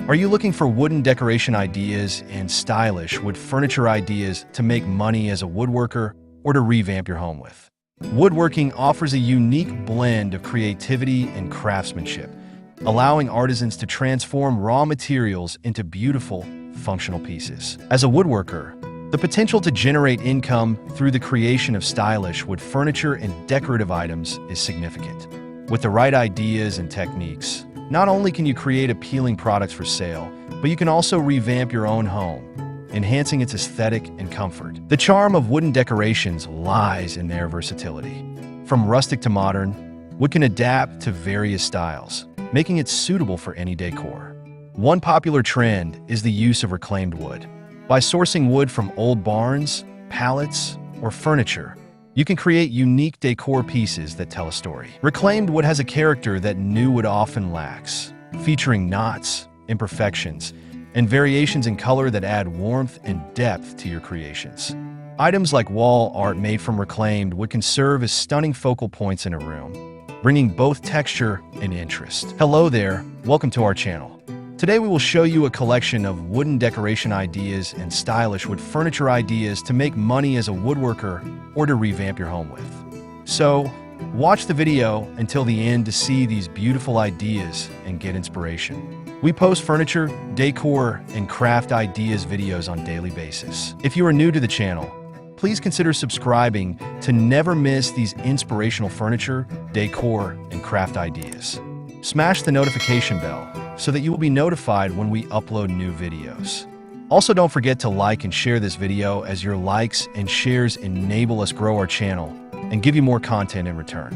Are you looking for wooden decoration ideas and stylish wood furniture ideas to make money as a woodworker or to revamp your home with? Woodworking offers a unique blend of creativity and craftsmanship, allowing artisans to transform raw materials into beautiful, functional pieces. As a woodworker, the potential to generate income through the creation of stylish wood furniture and decorative items is significant. With the right ideas and techniques, not only can you create appealing products for sale, but you can also revamp your own home, enhancing its aesthetic and comfort. The charm of wooden decorations lies in their versatility. From rustic to modern, wood can adapt to various styles, making it suitable for any decor. One popular trend is the use of reclaimed wood. By sourcing wood from old barns, pallets, or furniture, you can create unique decor pieces that tell a story. Reclaimed wood has a character that new wood often lacks, featuring knots, imperfections, and variations in color that add warmth and depth to your creations. Items like wall art made from reclaimed wood can serve as stunning focal points in a room, bringing both texture and interest. Hello there, welcome to our channel. Today we will show you a collection of wooden decoration ideas and stylish wood furniture ideas to make money as a woodworker or to revamp your home with. So, watch the video until the end to see these beautiful ideas and get inspiration. We post furniture, decor, and craft ideas videos on a daily basis. If you are new to the channel, please consider subscribing to never miss these inspirational furniture, decor, and craft ideas. Smash the notification bell so that you will be notified when we upload new videos. Also, don't forget to like and share this video, as your likes and shares enable us grow our channel and give you more content in return.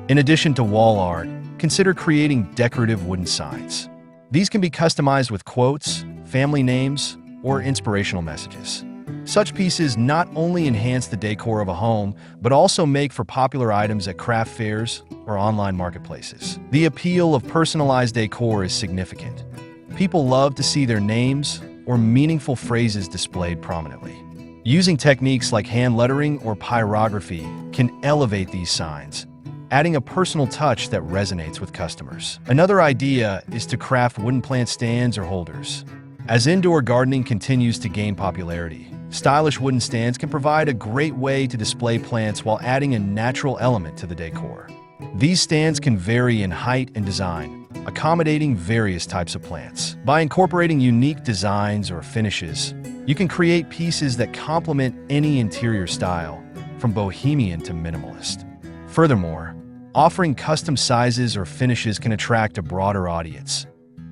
In addition to wall art, consider creating decorative wooden signs. These can be customized with quotes, family names, or inspirational messages. Such pieces not only enhance the decor of a home, but also make for popular items at craft fairs or online marketplaces. The appeal of personalized decor is significant. People love to see their names or meaningful phrases displayed prominently. Using techniques like hand lettering or pyrography can elevate these signs, adding a personal touch that resonates with customers. Another idea is to craft wooden plant stands or holders. As indoor gardening continues to gain popularity, stylish wooden stands can provide a great way to display plants while adding a natural element to the decor. These stands can vary in height and design, accommodating various types of plants. By incorporating unique designs or finishes, you can create pieces that complement any interior style, from bohemian to minimalist. Furthermore, offering custom sizes or finishes can attract a broader audience,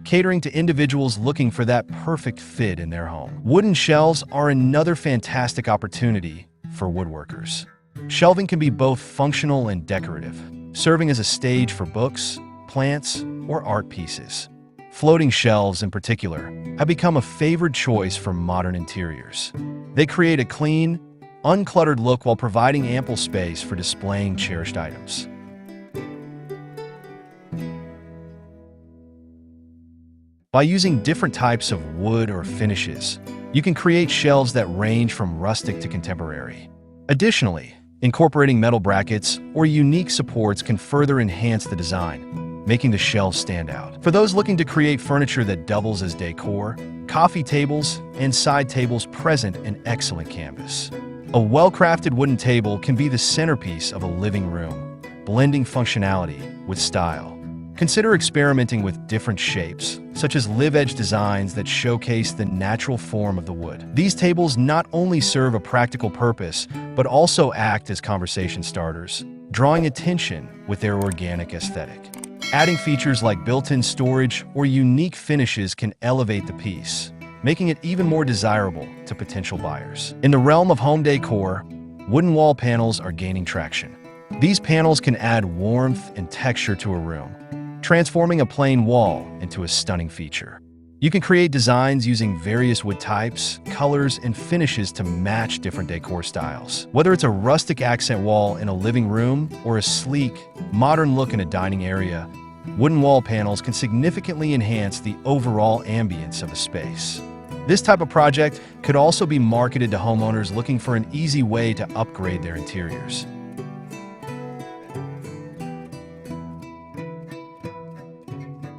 catering to individuals looking for that perfect fit in their home. Wooden shelves are another fantastic opportunity for woodworkers. Shelving can be both functional and decorative, serving as a stage for books, plants, or art pieces. Floating shelves, in particular, have become a favored choice for modern interiors. They create a clean, uncluttered look while providing ample space for displaying cherished items. By using different types of wood or finishes, you can create shelves that range from rustic to contemporary. Additionally, incorporating metal brackets or unique supports can further enhance the design, making the shelves stand out. For those looking to create furniture that doubles as decor, coffee tables and side tables present an excellent canvas. A well-crafted wooden table can be the centerpiece of a living room, blending functionality with style. Consider experimenting with different shapes, such as live-edge designs that showcase the natural form of the wood. These tables not only serve a practical purpose, but also act as conversation starters, drawing attention with their organic aesthetic. Adding features like built-in storage or unique finishes can elevate the piece, making it even more desirable to potential buyers. In the realm of home decor, wooden wall panels are gaining traction. These panels can add warmth and texture to a room, transforming a plain wall into a stunning feature. You can create designs using various wood types, colors, and finishes to match different decor styles. Whether it's a rustic accent wall in a living room or a sleek, modern look in a dining area, wooden wall panels can significantly enhance the overall ambience of a space. This type of project could also be marketed to homeowners looking for an easy way to upgrade their interiors.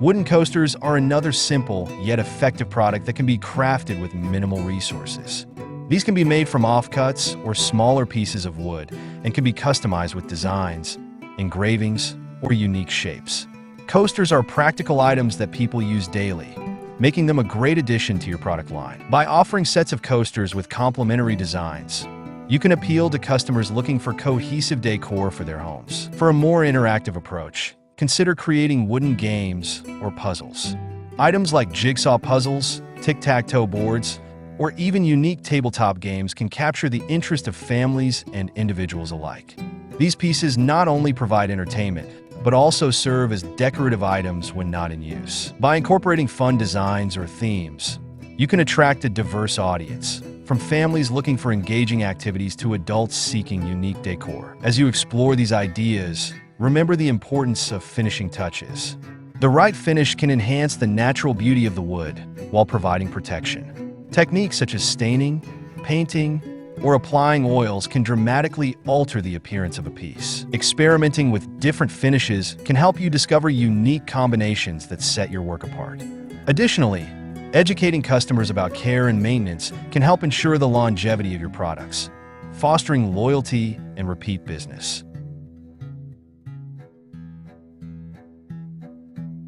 Wooden coasters are another simple yet effective product that can be crafted with minimal resources. These can be made from offcuts or smaller pieces of wood and can be customized with designs, engravings, or unique shapes. Coasters are practical items that people use daily, making them a great addition to your product line. By offering sets of coasters with complementary designs, you can appeal to customers looking for cohesive decor for their homes. For a more interactive approach, consider creating wooden games or puzzles. Items like jigsaw puzzles, tic-tac-toe boards, or even unique tabletop games can capture the interest of families and individuals alike. These pieces not only provide entertainment, but also serve as decorative items when not in use. By incorporating fun designs or themes, you can attract a diverse audience, from families looking for engaging activities to adults seeking unique decor. As you explore these ideas, remember the importance of finishing touches. The right finish can enhance the natural beauty of the wood while providing protection. Techniques such as staining, painting, or applying oils can dramatically alter the appearance of a piece. Experimenting with different finishes can help you discover unique combinations that set your work apart. Additionally, educating customers about care and maintenance can help ensure the longevity of your products, fostering loyalty and repeat business.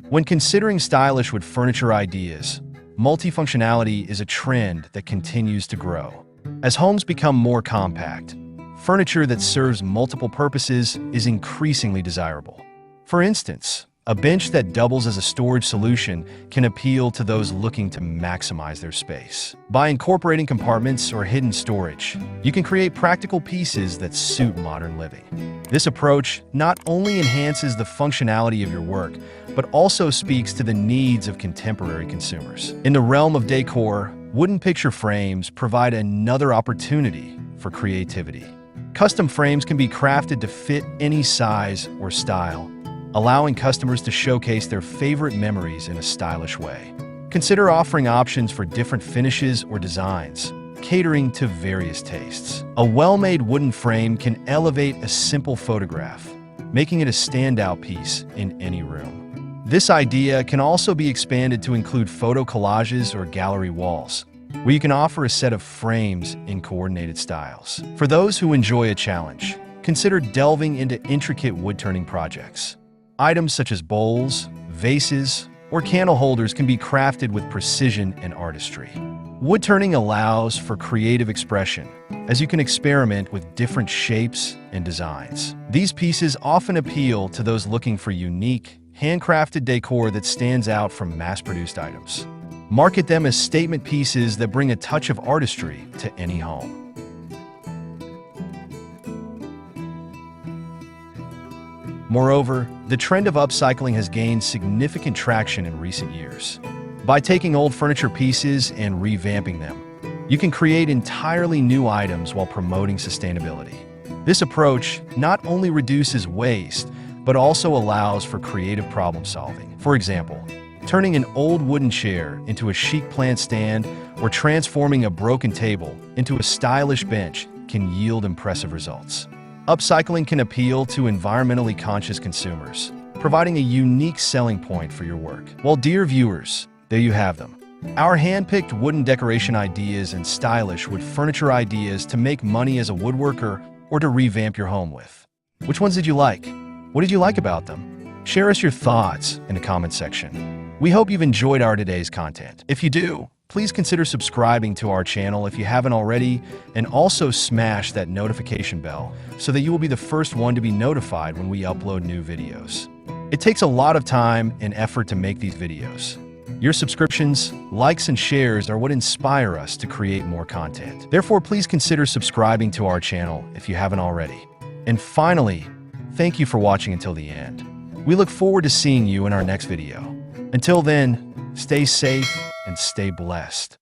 When considering stylish wood furniture ideas, multifunctionality is a trend that continues to grow. As homes become more compact, furniture that serves multiple purposes is increasingly desirable. For instance, a bench that doubles as a storage solution can appeal to those looking to maximize their space. By incorporating compartments or hidden storage, you can create practical pieces that suit modern living. This approach not only enhances the functionality of your work, but also speaks to the needs of contemporary consumers. In the realm of decor, wooden picture frames provide another opportunity for creativity. Custom frames can be crafted to fit any size or style, allowing customers to showcase their favorite memories in a stylish way. Consider offering options for different finishes or designs, catering to various tastes. A well-made wooden frame can elevate a simple photograph, making it a standout piece in any room. This idea can also be expanded to include photo collages or gallery walls, where you can offer a set of frames in coordinated styles. For those who enjoy a challenge, consider delving into intricate wood-turning projects. Items such as bowls, vases, or candle holders can be crafted with precision and artistry. Wood turning allows for creative expression, as you can experiment with different shapes and designs. These pieces often appeal to those looking for unique, handcrafted decor that stands out from mass-produced items. Market them as statement pieces that bring a touch of artistry to any home. Moreover, the trend of upcycling has gained significant traction in recent years. By taking old furniture pieces and revamping them, you can create entirely new items while promoting sustainability. This approach not only reduces waste, but also allows for creative problem solving. For example, turning an old wooden chair into a chic plant stand or transforming a broken table into a stylish bench can yield impressive results. Upcycling can appeal to environmentally conscious consumers, providing a unique selling point for your work. Well, dear viewers, there you have them. Our hand-picked wooden decoration ideas and stylish wood furniture ideas to make money as a woodworker or to revamp your home with. Which ones did you like? What did you like about them? Share us your thoughts in the comment section. We hope you've enjoyed our today's content. If you do, please consider subscribing to our channel if you haven't already, and also smash that notification bell so that you will be the first one to be notified when we upload new videos. It takes a lot of time and effort to make these videos. Your subscriptions, likes, and shares are what inspire us to create more content. Therefore, please consider subscribing to our channel if you haven't already. And finally, thank you for watching until the end. We look forward to seeing you in our next video. Until then, stay safe and stay blessed.